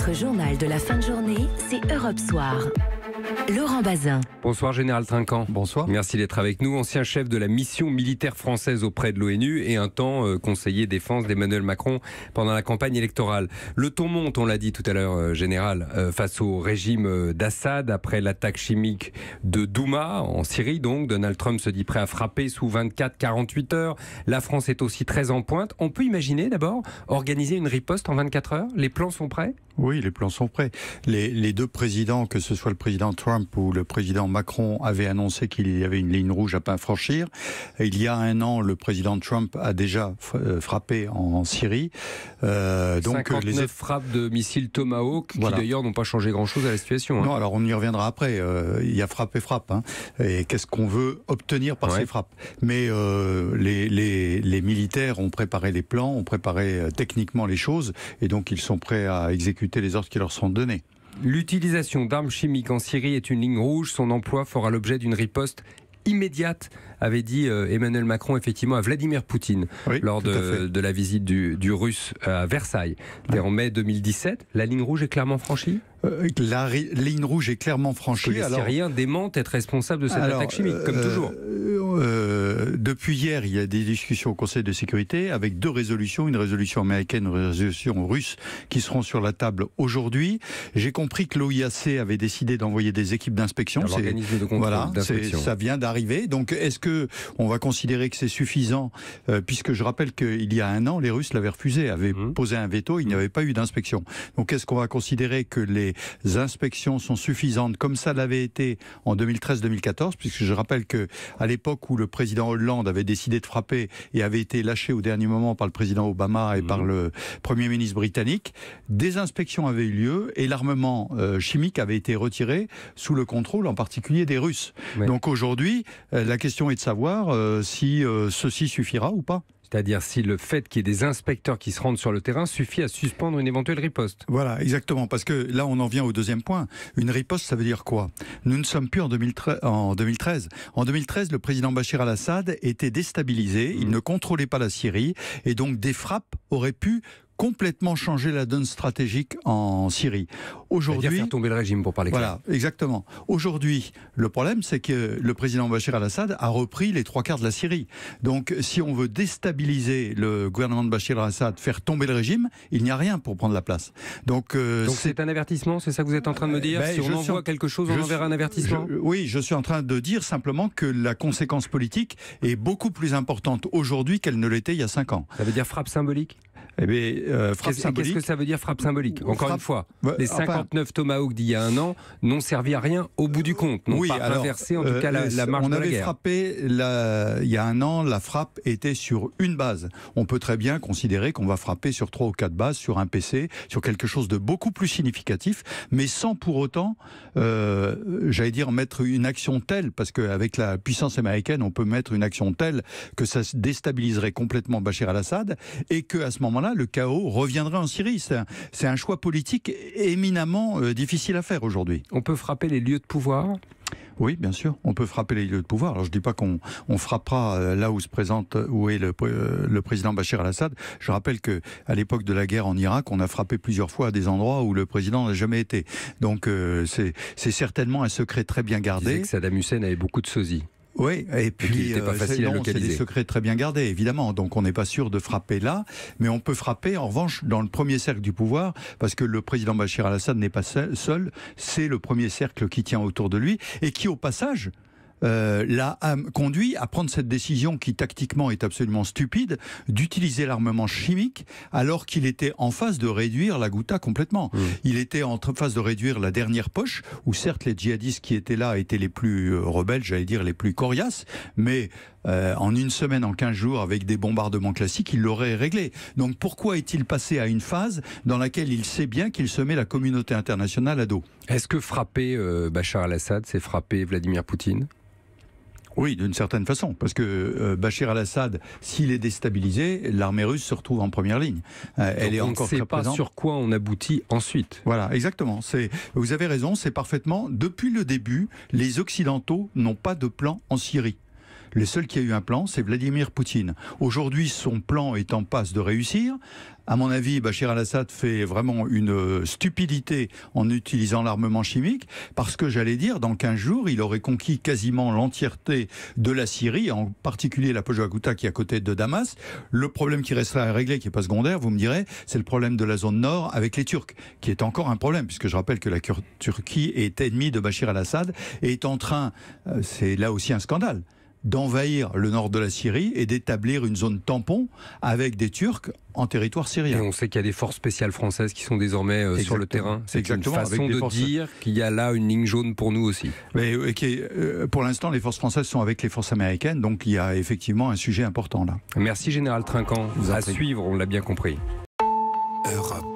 Votre journal de la fin de journée, c'est Europe Soir. Laurent Bazin. Bonsoir Général Trinquant. Bonsoir. Merci d'être avec nous. Ancien chef de la mission militaire française auprès de l'ONU et un temps conseiller défense d'Emmanuel Macron pendant la campagne électorale. Le ton monte, on l'a dit tout à l'heure, Général, face au régime d'Assad après l'attaque chimique de Douma en Syrie. Donc Donald Trump se dit prêt à frapper sous 24-48 heures. La France est aussi très en pointe. On peut imaginer d'abord organiser une riposte en 24 heures. Les plans sont prêts ? Oui, les plans sont prêts. Les deux présidents, que ce soit le président Trump ou le président Macron, avaient annoncé qu'il y avait une ligne rouge à pas franchir. Il y a un an, le président Trump a déjà frappé en Syrie. Donc 59 frappes de missiles Tomahawk, qui d'ailleurs n'ont pas changé grand-chose à la situation. Non, alors on y reviendra après. Il y a frappe et frappe. Et qu'est-ce qu'on veut obtenir par ces frappes ? Mais les militaires ont préparé les plans, ont préparé techniquement les choses, et donc ils sont prêts à exécuter les ordres qui leur sont donnés. L'utilisation d'armes chimiques en Syrie est une ligne rouge. Son emploi fera l'objet d'une riposte immédiate, avait dit Emmanuel Macron effectivement à Vladimir Poutine lors de la visite du Russe à Versailles. En mai 2017, la ligne rouge est clairement franchie ? La ligne rouge est clairement franchie. Que les Syriens démentent être responsables de cette attaque chimique, comme toujours. Depuis hier, il y a des discussions au Conseil de sécurité avec deux résolutions, une résolution américaine, une résolution russe, qui seront sur la table aujourd'hui. J'ai compris que l'OIAC avait décidé d'envoyer des équipes d'inspection. L'organisme de contrôle d'inspection. Ça vient d'arriver. Donc, est-ce que on va considérer que c'est suffisant, puisque je rappelle qu'il y a un an, les Russes l'avaient refusé, avaient posé un veto, il n'y avait pas eu d'inspection. Donc, est-ce qu'on va considérer que les inspections sont suffisantes, comme ça l'avait été en 2013-2014, puisque je rappelle que à l'époque où le président Hollande avait décidé de frapper et avait été lâché au dernier moment par le président Obama et par le Premier ministre britannique, des inspections avaient eu lieu et l'armement chimique avait été retiré sous le contrôle en particulier des Russes. Donc aujourd'hui, la question est de savoir si ceci suffira ou pas. C'est-à-dire si le fait qu'il y ait des inspecteurs qui se rendent sur le terrain suffit à suspendre une éventuelle riposte. Voilà, exactement, parce que là on en vient au deuxième point. Une riposte, ça veut dire quoi ? Nous ne sommes plus en 2013. En 2013, le président Bachar al-Assad était déstabilisé, il ne contrôlait pas la Syrie, et donc des frappes auraient pu complètement changer la donne stratégique en Syrie. Aujourd'hui, faire tomber le régime, pour parler clair. Voilà, exactement. Aujourd'hui, le problème, c'est que le président Bachar al-Assad a repris les 3/4 de la Syrie. Donc, si on veut déstabiliser le gouvernement de Bachar al-Assad, faire tomber le régime, il n'y a rien pour prendre la place. Donc c'est un avertissement, c'est ça que vous êtes en train de me dire ? Si on envoie quelque chose, on enverra un avertissement ? Oui, je suis en train de dire simplement que la conséquence politique est beaucoup plus importante aujourd'hui qu'elle ne l'était il y a 5 ans. Ça veut dire frappe symbolique ? Qu'est-ce que ça veut dire frappe symbolique ? Encore une fois, les 59 Tomahawk d'il y a un an n'ont servi à rien au bout du compte, n'ont pas inversé en tout cas la marche de la guerre. On avait frappé il y a un an, la frappe était sur une base. On peut très bien considérer qu'on va frapper sur 3 ou 4 bases, sur un PC, sur quelque chose de beaucoup plus significatif, mais sans pour autant, j'allais dire, mettre une action telle, parce qu'avec la puissance américaine, on peut mettre une action telle que ça déstabiliserait complètement Bachar al-Assad et qu'à ce moment-là, le chaos reviendrait en Syrie. C'est un choix politique éminemment difficile à faire aujourd'hui. On peut frapper les lieux de pouvoir ? Oui, bien sûr, on peut frapper les lieux de pouvoir. Alors je ne dis pas qu'on frappera là où est le président Bachar al-Assad. Je rappelle qu'à l'époque de la guerre en Irak, on a frappé plusieurs fois à des endroits où le président n'a jamais été. Donc c'est certainement un secret très bien gardé. Vous disiez que Saddam Hussein avait beaucoup de sosies. Oui, et puis pas facile à localiser. C'est des secrets très bien gardés, évidemment. Donc on n'est pas sûr de frapper là, mais on peut frapper en revanche dans le premier cercle du pouvoir, parce que le président Bachar al-Assad n'est pas seul, c'est le premier cercle qui tient autour de lui et qui, au passage, l'a conduit à prendre cette décision qui tactiquement est absolument stupide, d'utiliser l'armement chimique alors qu'il était en phase de réduire la Ghouta complètement. Il était en phase de réduire la dernière poche, où certes les djihadistes qui étaient là étaient les plus rebelles, j'allais dire les plus coriaces, mais en une semaine, en 15 jours, avec des bombardements classiques, il l'aurait réglé. Donc pourquoi est-il passé à une phase dans laquelle il sait bien qu'il se met la communauté internationale à dos ? Est-ce que frapper Bachar al-Assad, c'est frapper Vladimir Poutine ? Oui, d'une certaine façon, parce que Bachar al-Assad, s'il est déstabilisé, l'armée russe se retrouve en première ligne. Elle est encore très présente. On ne sait pas sur quoi on aboutit ensuite. Voilà, exactement. Vous avez raison, c'est parfaitement. Depuis le début, les Occidentaux n'ont pas de plan en Syrie. Le seul qui a eu un plan, c'est Vladimir Poutine. Aujourd'hui, son plan est en passe de réussir. À mon avis, Bachar al-Assad fait vraiment une stupidité en utilisant l'armement chimique, parce que j'allais dire, dans 15 jours, il aurait conquis quasiment l'entièreté de la Syrie, en particulier la Pojava Ghouta qui est à côté de Damas. Le problème qui resterait à régler, qui n'est pas secondaire, vous me direz, c'est le problème de la zone nord avec les Turcs, qui est encore un problème, puisque je rappelle que la Turquie est ennemie de Bachar al-Assad et est en train, c'est là aussi un scandale, d'envahir le nord de la Syrie et d'établir une zone tampon avec des Turcs en territoire syrien. Et on sait qu'il y a des forces spéciales françaises qui sont désormais sur le terrain. C'est une façon de dire qu'il y a là une ligne jaune pour nous aussi. Mais pour l'instant, les forces françaises sont avec les forces américaines, donc il y a effectivement un sujet important là. Merci Général Trinquant. À suivre, on l'a bien compris. Europe.